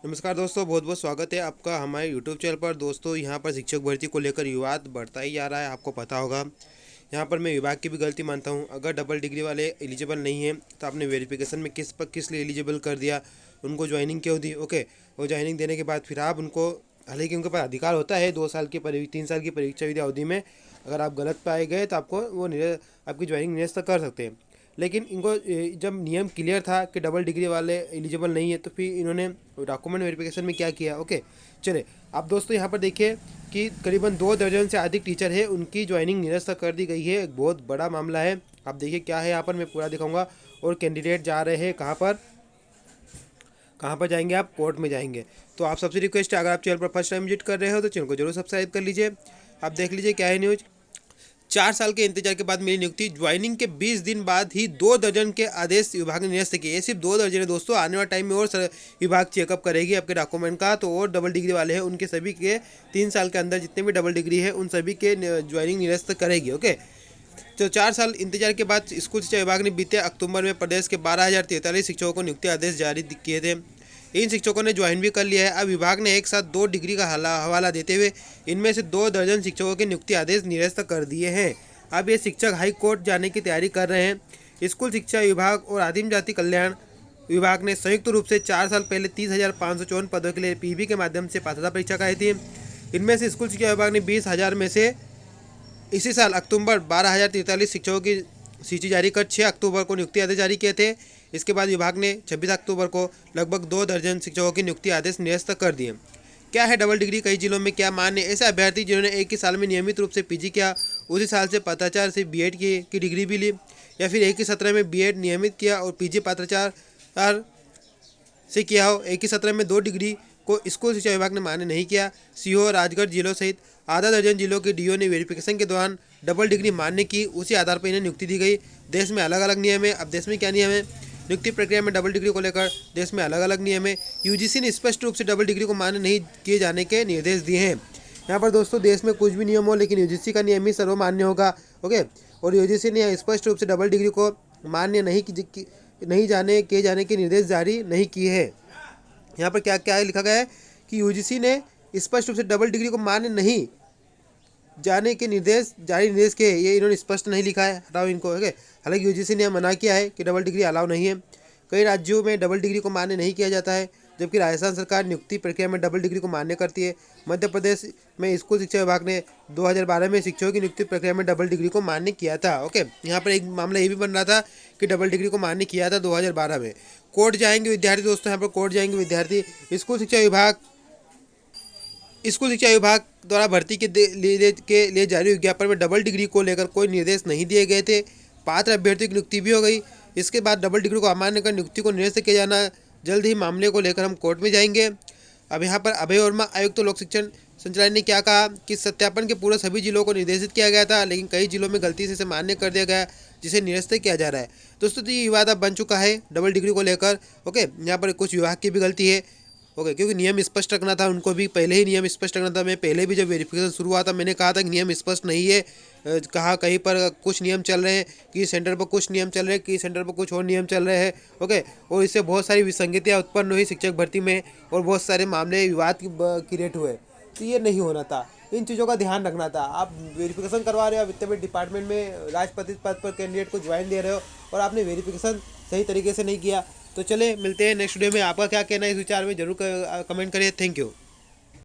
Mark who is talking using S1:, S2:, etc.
S1: नमस्कार दोस्तों, बहुत बहुत स्वागत है आपका हमारे यूट्यूब चैनल पर। दोस्तों, यहाँ पर शिक्षक भर्ती को लेकर विवाद बढ़ता ही जा रहा है, आपको पता होगा। यहाँ पर मैं विभाग की भी गलती मानता हूँ। अगर डबल डिग्री वाले एलिजिबल नहीं हैं तो आपने वेरिफिकेशन में किस लिए एलिजिबल कर दिया, उनको ज्वाइनिंग क्यों दी। ओके, और ज्वाइनिंग देने के बाद फिर आप उनको, हालांकि उनके पास अधिकार होता है 2 साल की 3 साल की परीक्षा विधि अवधि में, अगर आप गलत पाए गए तो आपको वो आपकी ज्वाइनिंग निरस्त कर सकते हैं। लेकिन इनको जब नियम क्लियर था कि डबल डिग्री वाले एलिजिबल नहीं है, तो फिर इन्होंने डॉक्यूमेंट वेरिफिकेशन में क्या किया। ओके, चले आप दोस्तों यहाँ पर देखिए कि करीबन 2 दर्जन से अधिक टीचर है, उनकी ज्वाइनिंग निरस्त कर दी गई है। एक बहुत बड़ा मामला है। आप देखिए क्या है यहाँ पर, मैं पूरा दिखाऊंगा। और कैंडिडेट जा रहे हैं कहाँ पर जाएंगे, आप कोर्ट में जाएंगे। तो आप सबसे रिक्वेस्ट है, अगर आप चैनल पर फर्स्ट टाइम विजिट कर रहे हो तो चैनल को जरूर सब्सक्राइब कर लीजिए। आप देख लीजिए क्या है न्यूज़। 4 साल के इंतजार के बाद मिली नियुक्ति, ज्वाइनिंग के 20 दिन बाद ही 2 दर्जन के आदेश विभाग ने निरस्त किए। ये सिर्फ 2 दर्जन है दोस्तों, आने वाले टाइम में और विभाग चेकअप करेगी आपके डॉक्यूमेंट का। तो और डबल डिग्री वाले हैं उनके सभी के 3 साल के अंदर जितने भी डबल डिग्री है उन सभी के ज्वाइनिंग निरस्त करेगी। ओके, तो 4 साल इंतजार के बाद स्कूल शिक्षा विभाग ने बीते अक्टूबर में प्रदेश के 12,043 शिक्षकों को नियुक्ति आदेश जारी किए थे। इन शिक्षकों ने ज्वाइन भी कर लिया है। अब विभाग ने एक साथ 2 डिग्री का हवाला देते हुए इनमें से 2 दर्जन शिक्षकों के नियुक्ति आदेश निरस्त कर दिए हैं। अब ये शिक्षक हाई कोर्ट जाने की तैयारी कर रहे हैं। स्कूल शिक्षा विभाग और आदिम जाति कल्याण विभाग ने संयुक्त रूप से 4 साल पहले 30,554 पदों के लिए पीबी के माध्यम से पात्रता परीक्षा कराई थी। इनमें से स्कूल शिक्षा विभाग ने 20,000 में से इसी साल अक्टूबर 12,043 शिक्षकों की सूची जारी कर 6 अक्टूबर को नियुक्ति आदेश जारी किए थे। इसके बाद विभाग ने 26 अक्टूबर को लगभग 2 दर्जन शिक्षकों की नियुक्ति आदेश निरस्त कर दिए। क्या है डबल डिग्री, कई जिलों में क्या मान्य। ऐसे अभ्यर्थी जिन्होंने एक ही साल में नियमित रूप से पीजी किया, उसी साल से पत्राचार से बीएड की डिग्री भी ली, या फिर एक ही सत्र में बीएड नियमित किया और पीजी पत्राचार से किया हो। एक ही सत्र में 2 डिग्री को स्कूल शिक्षा विभाग ने मान्य नहीं किया। सीहोर, राजगढ़ जिलों सहित आधा दर्जन जिलों के डीओ ने वेरिफिकेशन के दौरान डबल डिग्री मान्य की, उसी आधार पर इन्हें नियुक्ति दी गई। देश में अलग अलग नियम है। अब देश में क्या नियम है, नियुक्ति प्रक्रिया में डबल डिग्री को लेकर देश में अलग अलग नियम है। यूजीसी ने स्पष्ट रूप से डबल डिग्री को मान्य नहीं किए जाने के निर्देश दिए हैं। यहाँ पर दोस्तों देश में कुछ भी नियम हो, लेकिन यूजीसी का नियम ही सर्वमान्य होगा। ओके, और यूजीसी ने स्पष्ट रूप से डबल डिग्री को मान्य नहीं किए जाने के निर्देश जारी नहीं किए हैं। यहाँ पर क्या क्या लिखा गया है कि यूजीसी ने स्पष्ट रूप से डबल डिग्री को मान्य नहीं जाने के निर्देश के, ये इन्होंने स्पष्ट नहीं लिखा है, हटाओ इनको। ओके, हालांकि यूजीसी ने मना किया है कि डबल डिग्री अलाउ नहीं है। कई राज्यों में डबल डिग्री को मान्य नहीं किया जाता है, जबकि राजस्थान सरकार नियुक्ति प्रक्रिया में डबल डिग्री को मान्य करती है। मध्य प्रदेश में स्कूल शिक्षा विभाग ने 2012 में शिक्षकों की नियुक्ति प्रक्रिया में डबल डिग्री को मान्य किया था। ओके, यहाँ पर एक मामला ये भी बन रहा था कि डबल डिग्री को मान्य किया था 2012 में। कोर्ट जाएंगे विद्यार्थी दोस्तों, यहाँ पर कोर्ट जाएंगे विद्यार्थी। स्कूल शिक्षा विभाग द्वारा भर्ती के लिए जारी विज्ञापन में डबल डिग्री को लेकर कोई निर्देश नहीं दिए गए थे। पात्र अभ्यर्थियों की नियुक्ति भी हो गई। इसके बाद डबल डिग्री को अमान्य कर नियुक्ति को निरस्त किया जाना। जल्द ही मामले को लेकर हम कोर्ट में जाएंगे। अब यहाँ पर अभय वर्मा, आयुक्त लोक शिक्षण संचालय ने क्या कहा कि सत्यापन के पूर्व सभी जिलों को निर्देशित किया गया था, लेकिन कई जिलों में गलती से इसे मान्य कर दिया गया, जिसे निरस्त किया जा रहा है। दोस्तों, तो ये विवाद अब बन चुका है डबल डिग्री को लेकर। ओके, यहाँ पर कुछ विभाग की भी गलती है। ओके, क्योंकि नियम स्पष्ट रखना था उनको भी, पहले ही नियम स्पष्ट रखना था। मैं पहले भी जब वेरिफिकेशन शुरू हुआ था मैंने कहा था कि नियम स्पष्ट नहीं है। कहा कहीं पर कुछ नियम चल रहे हैं, कि सेंटर पर कुछ नियम चल रहे हैं, कि सेंटर पर कुछ और नियम चल रहे हैं। ओके, और इससे बहुत सारी विसंगतियाँ उत्पन्न हुई शिक्षक भर्ती में, और बहुत सारे मामले विवाद की क्रिएट हुए। तो ये नहीं होना था, इन चीज़ों का ध्यान रखना था। आप वेरिफिकेशन करवा रहे हो, वित्त में डिपार्टमेंट में राष्ट्रपति पद पर कैंडिडेट को ज्वाइन दे रहे हो, और आपने वेरिफिकेशन सही तरीके से नहीं किया। तो चले मिलते हैं नेक्स्ट वीडियो में। आपका क्या कहना है इस विचार में, जरूर कमेंट करिए। Thank you.